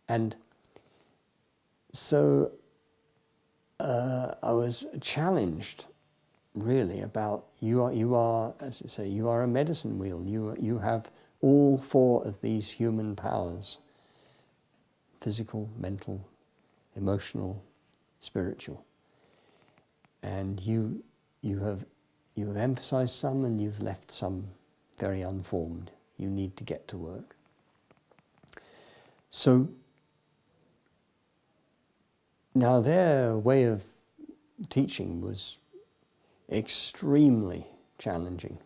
And so I was challenged really about you are, as I say, you are a medicine wheel. You have all four of these human powers: physical, mental, emotional, spiritual. And you have emphasized some and you've left some very unformed. You need to get to work. So now their way of teaching was extremely challenging.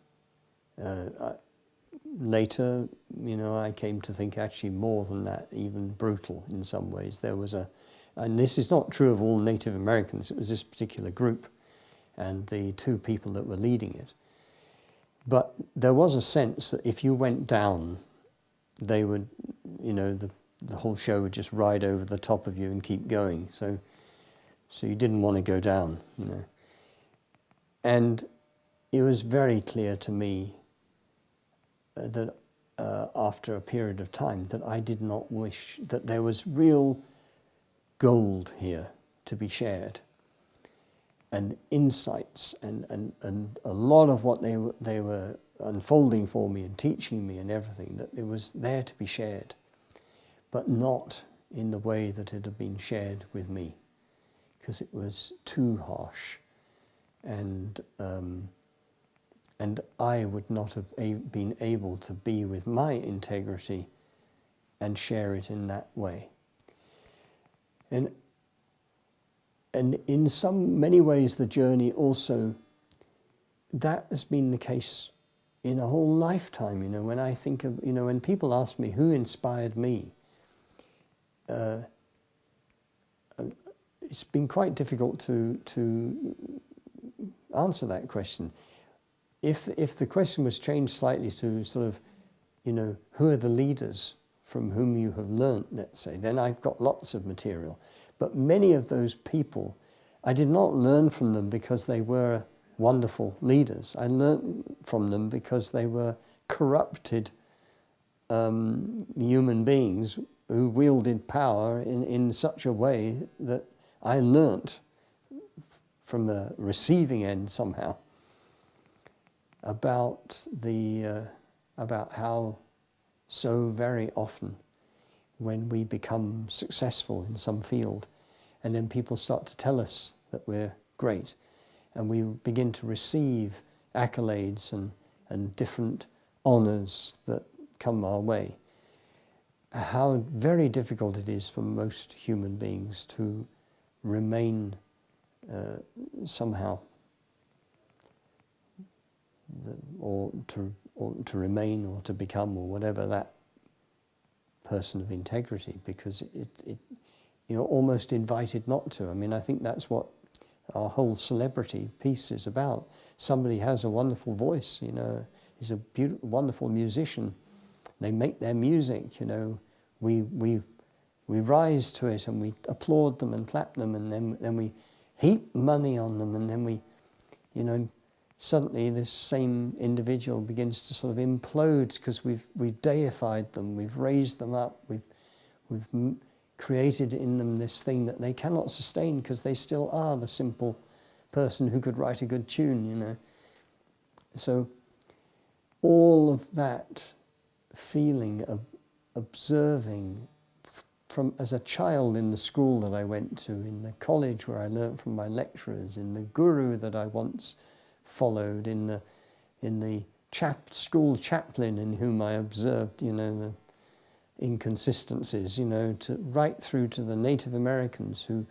Later, I came to think actually more than that, even brutal in some ways. There was and this is not true of all Native Americans, it was this particular group and the two people that were leading it. But there was a sense that if you went down, they would, the whole show would just ride over the top of you and keep going. So you didn't want to go down, And it was very clear to me that after a period of time that I did not wish, that there was real gold here to be shared, and insights and a lot of what they were unfolding for me and teaching me and everything, that it was there to be shared, but not in the way that it had been shared with me, because it was too harsh, and I would not have been able to be with my integrity and share it in that way. And in many ways, the journey also, that has been the case in a whole lifetime. When I think of, when people ask me who inspired me, it's been quite difficult to answer that question. If the question was changed slightly to sort of, who are the leaders from whom you have learnt, let's say, then I've got lots of material. But many of those people, I did not learn from them because they were wonderful leaders. I learnt from them because they were corrupted human beings who wielded power in such a way that I learnt from the receiving end somehow about how so very often when we become successful in some field and then people start to tell us that we're great and we begin to receive accolades and different honours that come our way, how very difficult it is for most human beings to remain somehow, or to remain or to become or whatever that person of integrity, because you're almost invited not to. I mean, I think that's what our whole celebrity piece is about. Somebody has a wonderful voice, is a beautiful, wonderful musician. They make their music, we rise to it and we applaud them and clap them, and then we heap money on them, and then we, suddenly this same individual begins to sort of implode because we've deified them, we've raised them up, we've created in them this thing that they cannot sustain because they still are the simple person who could write a good tune, So all of that feeling of observing from as a child in the school that I went to, in the college where I learnt from my lecturers, in the guru that I once followed, in the school chaplain in whom I observed, the inconsistencies, right through to the Native Americans who,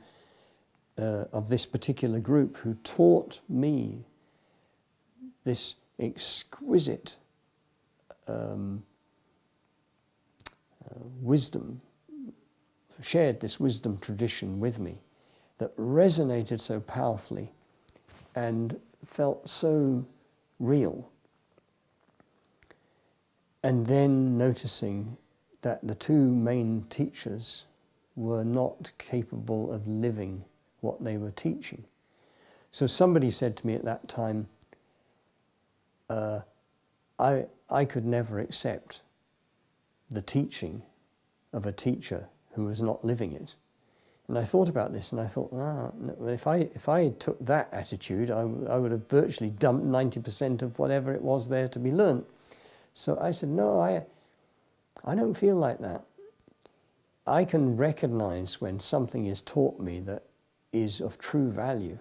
of this particular group, who taught me this exquisite wisdom, shared this wisdom tradition with me that resonated so powerfully and felt so real. And then noticing that the two main teachers were not capable of living what they were teaching. So somebody said to me at that time, I could never accept the teaching of a teacher who was not living it. And I thought about this, and I thought, if I took that attitude, I would have virtually dumped 90% of whatever it was there to be learnt. So I said, no, I don't feel like that. I can recognize when something is taught me that is of true value.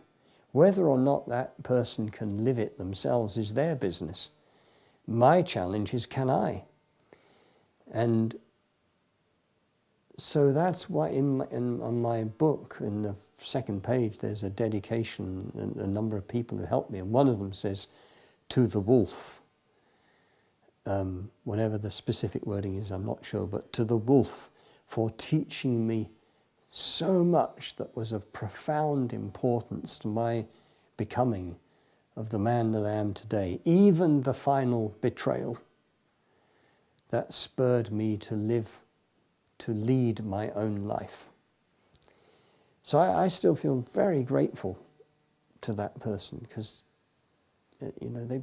Whether or not that person can live it themselves is their business. My challenge is, can I? And so that's why on my book, in the second page, there's a dedication and a number of people who helped me. And one of them says, to the wolf. Whatever the specific wording is, I'm not sure, but to the wolf for teaching me so much that was of profound importance to my becoming of the man that I am today. Even the final betrayal that spurred me to lead my own life. So I still feel very grateful to that person, because they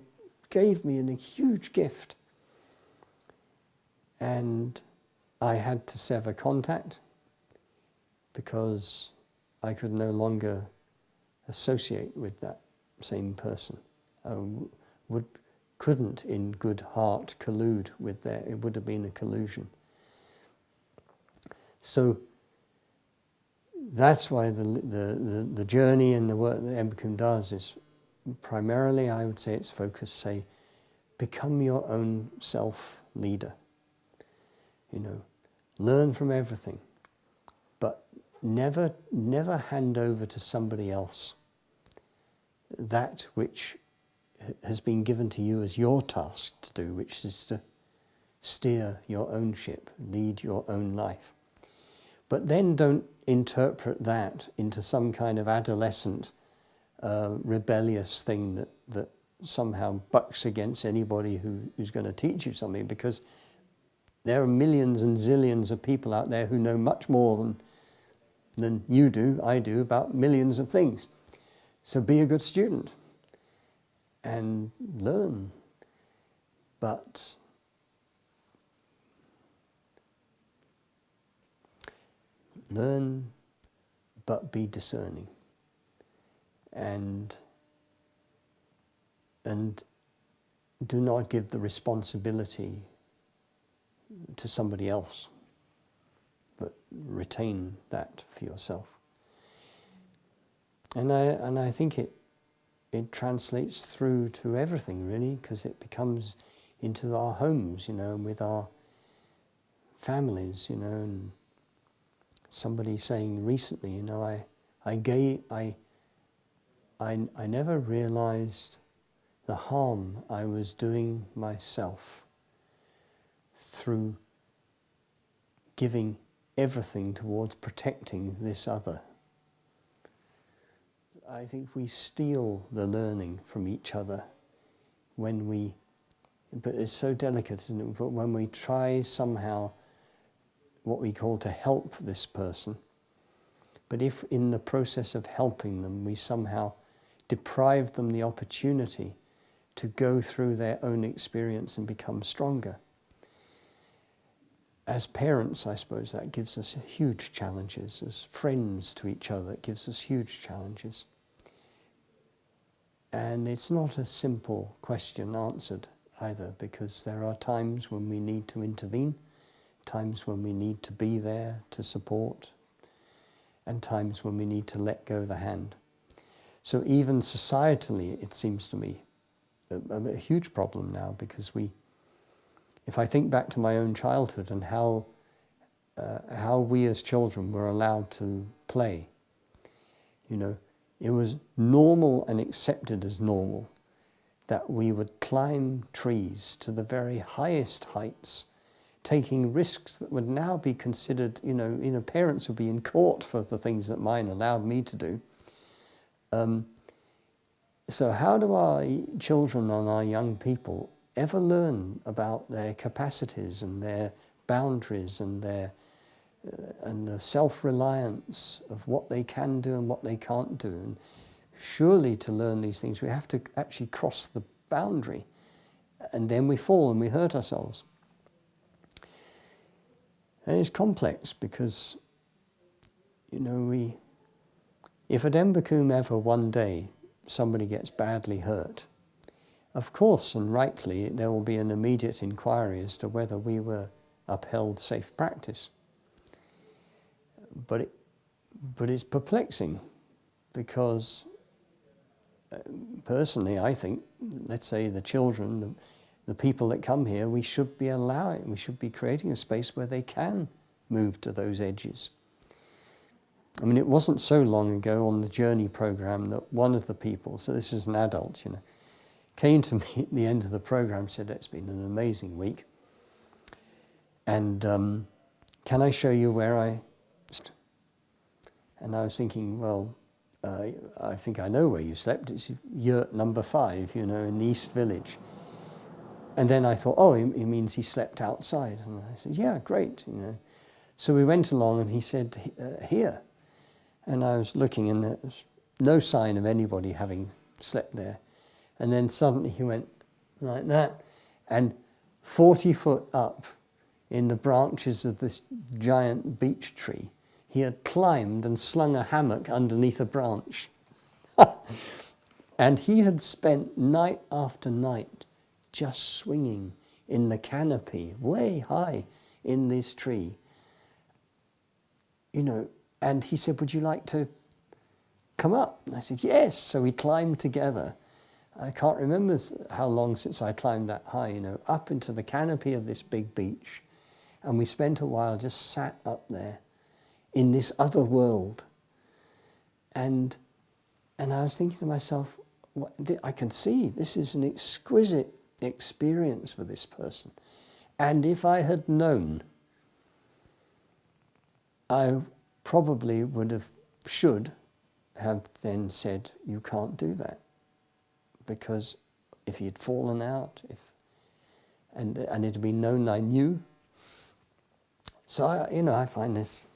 gave me a huge gift, and I had to sever contact because I could no longer associate with that same person. I couldn't in good heart collude with that. It would have been a collusion. So that's why the journey and the work that Embercombe does is primarily, I would say, it's focused, say, become your own self-leader. Learn from everything, but never hand over to somebody else that which has been given to you as your task to do, which is to steer your own ship, lead your own life. But then don't interpret that into some kind of adolescent, rebellious thing that somehow bucks against anybody who's going to teach you something, because there are millions and zillions of people out there who know much more than you do, I do, about millions of things. So be a good student and learn. But be discerning. And do not give the responsibility to somebody else, but retain that for yourself. And I think it translates through to everything, really, because it becomes into our homes, and with our families, and somebody saying recently, I never realized the harm I was doing myself through giving everything towards protecting this other. I think we steal the learning from each other but it's so delicate, isn't it? But when we try somehow what we call to help this person, but if in the process of helping them we somehow deprive them the opportunity to go through their own experience and become stronger. As parents, I suppose that gives us huge challenges. As friends to each other, it gives us huge challenges. And it's not a simple question answered either, because there are times when we need to intervene, times when we need to be there to support, and times when we need to let go the hand. So even societally, it seems to me a huge problem now, because if I think back to my own childhood and how we as children were allowed to play, it was normal and accepted as normal that we would climb trees to the very highest heights, taking risks that would now be considered, parents would be in court for the things that mine allowed me to do. So how do our children and our young people ever learn about their capacities and their boundaries and the self-reliance of what they can do and what they can't do? And surely to learn these things we have to actually cross the boundary, and then we fall and we hurt ourselves. And it's complex because, you know, if at Embercombe ever one day somebody gets badly hurt, of course and rightly there will be an immediate inquiry as to whether we were upheld safe practice. But it's perplexing because personally I think, let's say the children, the people that come here, we should be creating a space where they can move to those edges. I mean, it wasn't so long ago on the Journey program that one of the people, so this is an adult, you know, came to me at the end of the program, said, "It's been an amazing week. And can I show you where I..." And I was thinking, well, I think I know where you slept. It's yurt number 5, you know, in the East Village. And then I thought, oh, he means he slept outside. And I said, yeah, great, you know. So we went along and he said, here. And I was looking and there was no sign of anybody having slept there. And then suddenly he went like that. And 40 foot up in the branches of this giant beech tree, he had climbed and slung a hammock underneath a branch. And he had spent night after night just swinging in the canopy, way high in this tree. You know, and he said, would you like to come up? And I said, yes. So we climbed together. I can't remember how long since I climbed that high, you know, up into the canopy of this big beech. And we spent a while just sat up there in this other world. And I was thinking to myself, I can see this is an exquisite experience for this person. And if I had known, I probably should have then said, you can't do that. Because if he had fallen out, and it had been known I knew. So, I find this